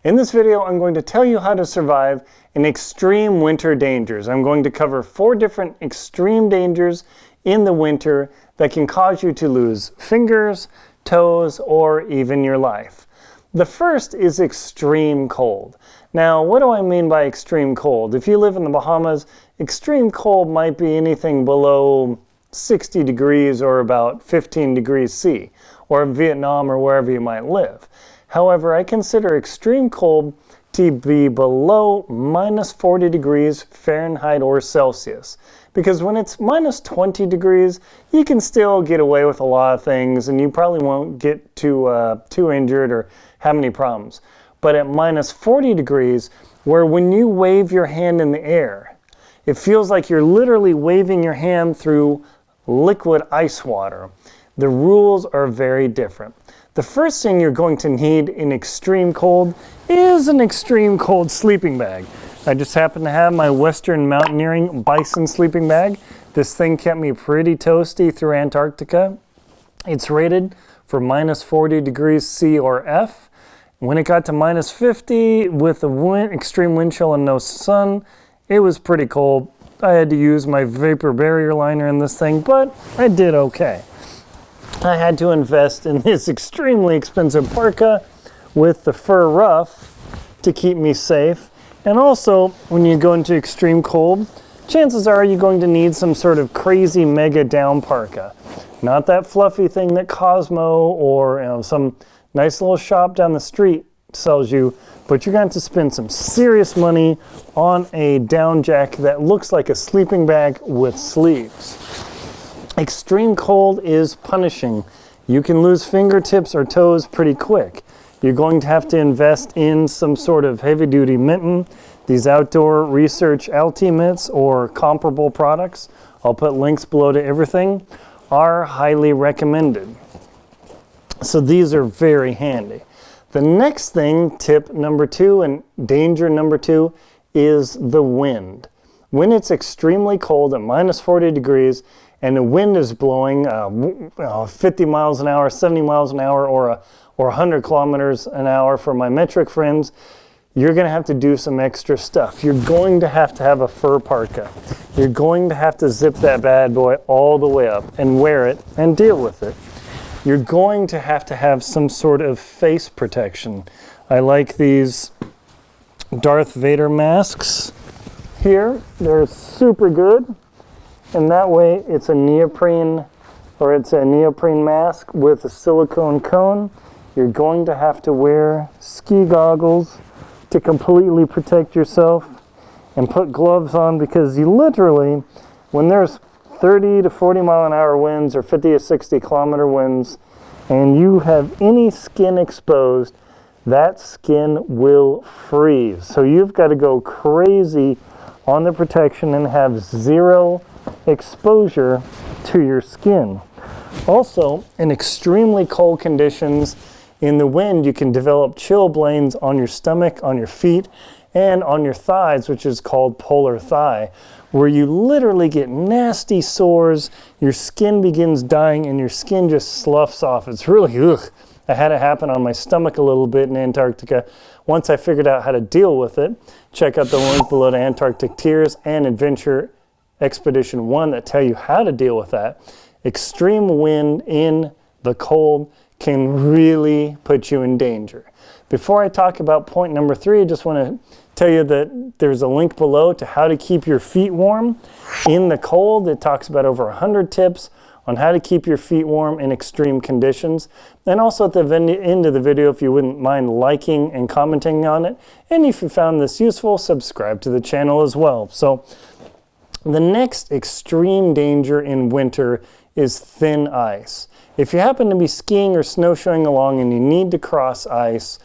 In this video, I'm going to tell you how to survive in extreme winter dangers. I'm going to cover 4 different extreme dangers in the winter that can cause you to lose fingers, toes, or even your life. The first is extreme cold. Now, what do I mean by extreme cold? If you live in the Bahamas, extreme cold might be anything below 60 degrees or about 15 degrees C, or in Vietnam or wherever you might live. However, I consider extreme cold to be below minus 40 degrees Fahrenheit or Celsius. Because when it's minus 20 degrees, you can still get away with a lot of things and you probably won't get too injured or have any problems. But at minus 40 degrees, where when you wave your hand in the air, it feels like you're literally waving your hand through liquid ice water. The rules are very different. The first thing you're going to need in extreme cold is an extreme cold sleeping bag. I just happen to have my Western Mountaineering Bison Sleeping Bag. This thing kept me pretty toasty through Antarctica. It's rated for minus 40 degrees C or F. When it got to minus 50 with a extreme wind chill and no sun, it was pretty cold. I had to use my vapor barrier liner in this thing, but I did okay. I had to invest in this extremely expensive parka with the fur ruff to keep me safe. And also, when you go into extreme cold, chances are you're going to need some sort of crazy mega down parka. Not that fluffy thing that Cosmo or some nice little shop down the street sells you, but you're going to have to spend some serious money on a down jacket that looks like a sleeping bag with sleeves. Extreme cold is punishing. You can lose fingertips or toes pretty quick. You're going to have to invest in some sort of heavy-duty mitten. These outdoor research LT mitts or comparable products, I'll put links below to everything, are highly recommended. So these are very handy. The next thing, tip number 2 and danger number 2, is the wind. When it's extremely cold at minus 40 degrees and the wind is blowing 50 miles an hour, 70 miles an hour, or 100 kilometers an hour for my metric friends, you're going to have to do some extra stuff. You're going to have a fur parka. You're going to have to zip that bad boy all the way up and wear it and deal with it. You're going to have some sort of face protection. I like these Darth Vader masks here. They're super good. And that way it's a neoprene mask with a silicone cone. You're going to have to wear ski goggles to completely protect yourself and put gloves on, because you literally, when there's 30 to 40 mile an hour winds or 50 to 60 kilometer winds and you have any skin exposed, that skin will freeze. So you've got to go crazy on the protection and have zero exposure to your skin. Also, in extremely cold conditions in the wind, you can develop chilblains on your stomach, on your feet, and on your thighs, which is called polar thigh, where you literally get nasty sores, your skin begins dying, and your skin just sloughs off. It's really, ugh. I had it happen on my stomach a little bit in Antarctica. Once I figured out how to deal with it, check out the link below to Antarctic Tears and Adventure Expedition 1 that tell you how to deal with that. Extreme wind in the cold can really put you in danger. Before I talk about point number 3, I just want to tell you that there's a link below to how to keep your feet warm in the cold. It talks about over 100 tips on how to keep your feet warm in extreme conditions. And also at the end of the video, if you wouldn't mind liking and commenting on it. And if you found this useful, subscribe to the channel as well. So the next extreme danger in winter is thin ice. If you happen to be skiing or snowshoeing along and you need to cross ice,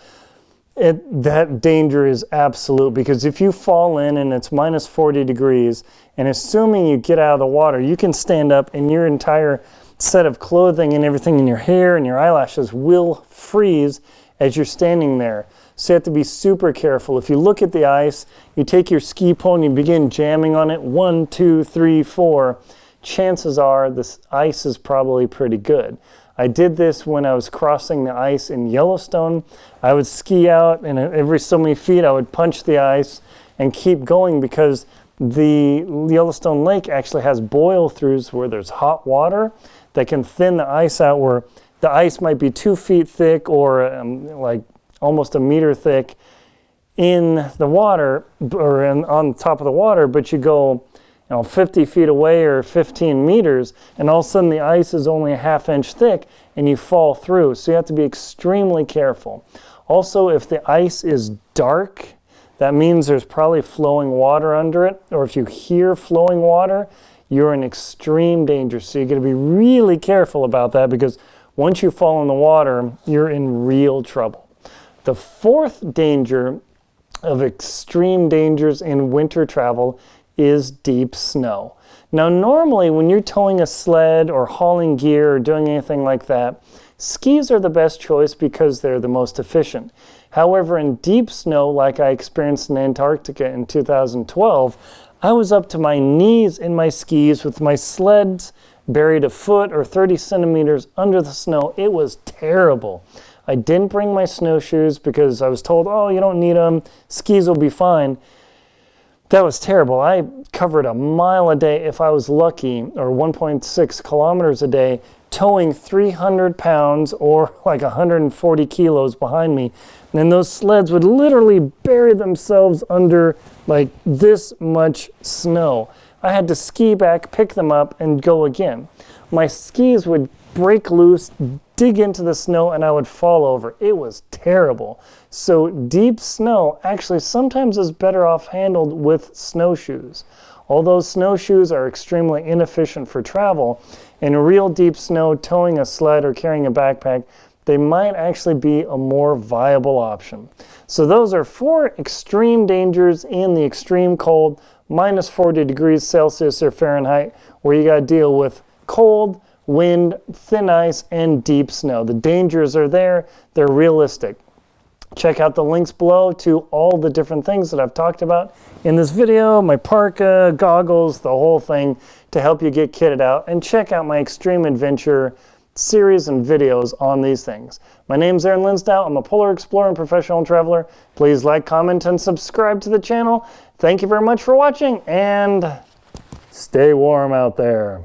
that danger is absolute, because if you fall in and it's minus 40 degrees, and assuming you get out of the water, you can stand up and your entire set of clothing and everything in your hair and your eyelashes will freeze as you're standing there. So you have to be super careful. If you look at the ice, you take your ski pole and you begin jamming on it, 1, 2, 3, 4, chances are this ice is probably pretty good. I did this when I was crossing the ice in Yellowstone. I would ski out, and every so many feet I would punch the ice and keep going, because the Yellowstone Lake actually has boil-throughs where there's hot water that can thin the ice out, where the ice might be 2 feet thick or like almost a meter thick in the water, or on top of the water, but you go 50 feet away or 15 meters, and all of a sudden the ice is only a ½ inch thick and you fall through. So you have to be extremely careful. Also, if the ice is dark, that means there's probably flowing water under it, or if you hear flowing water, you're in extreme danger. So you're going to be really careful about that, because once you fall in the water, you're in real trouble. The fourth danger of extreme dangers in winter travel is deep snow. Now, normally when you're towing a sled or hauling gear or doing anything like that, skis are the best choice because they're the most efficient. However, in deep snow, like I experienced in Antarctica in 2012, I was up to my knees in my skis with my sleds buried a foot or 30 centimeters under the snow. It was terrible. I didn't bring my snowshoes because I was told, oh, you don't need them, skis will be fine. That was terrible. I covered a mile a day if I was lucky, or 1.6 kilometers a day, towing 300 pounds or like 140 kilos behind me. And then those sleds would literally bury themselves under like this much snow. I had to ski back, pick them up, and go again. My skis would break loose, dig into the snow, and I would fall over. It was terrible. So deep snow actually sometimes is better off handled with snowshoes. Although snowshoes are extremely inefficient for travel, in real deep snow, towing a sled or carrying a backpack, they might actually be a more viable option. So those are 4 extreme dangers in the extreme cold, minus 40 degrees Celsius or Fahrenheit, where you got to deal with cold, wind, thin ice, and deep snow. The dangers are there. They're realistic. Check out the links below to all the different things that I've talked about in this video, my parka, goggles, the whole thing, to help you get kitted out. And check out my extreme adventure series and videos on these things. My name's Aaron Linsdau. I'm a polar explorer and professional traveler. Please like, comment, and subscribe to the channel. Thank you very much for watching, and stay warm out there.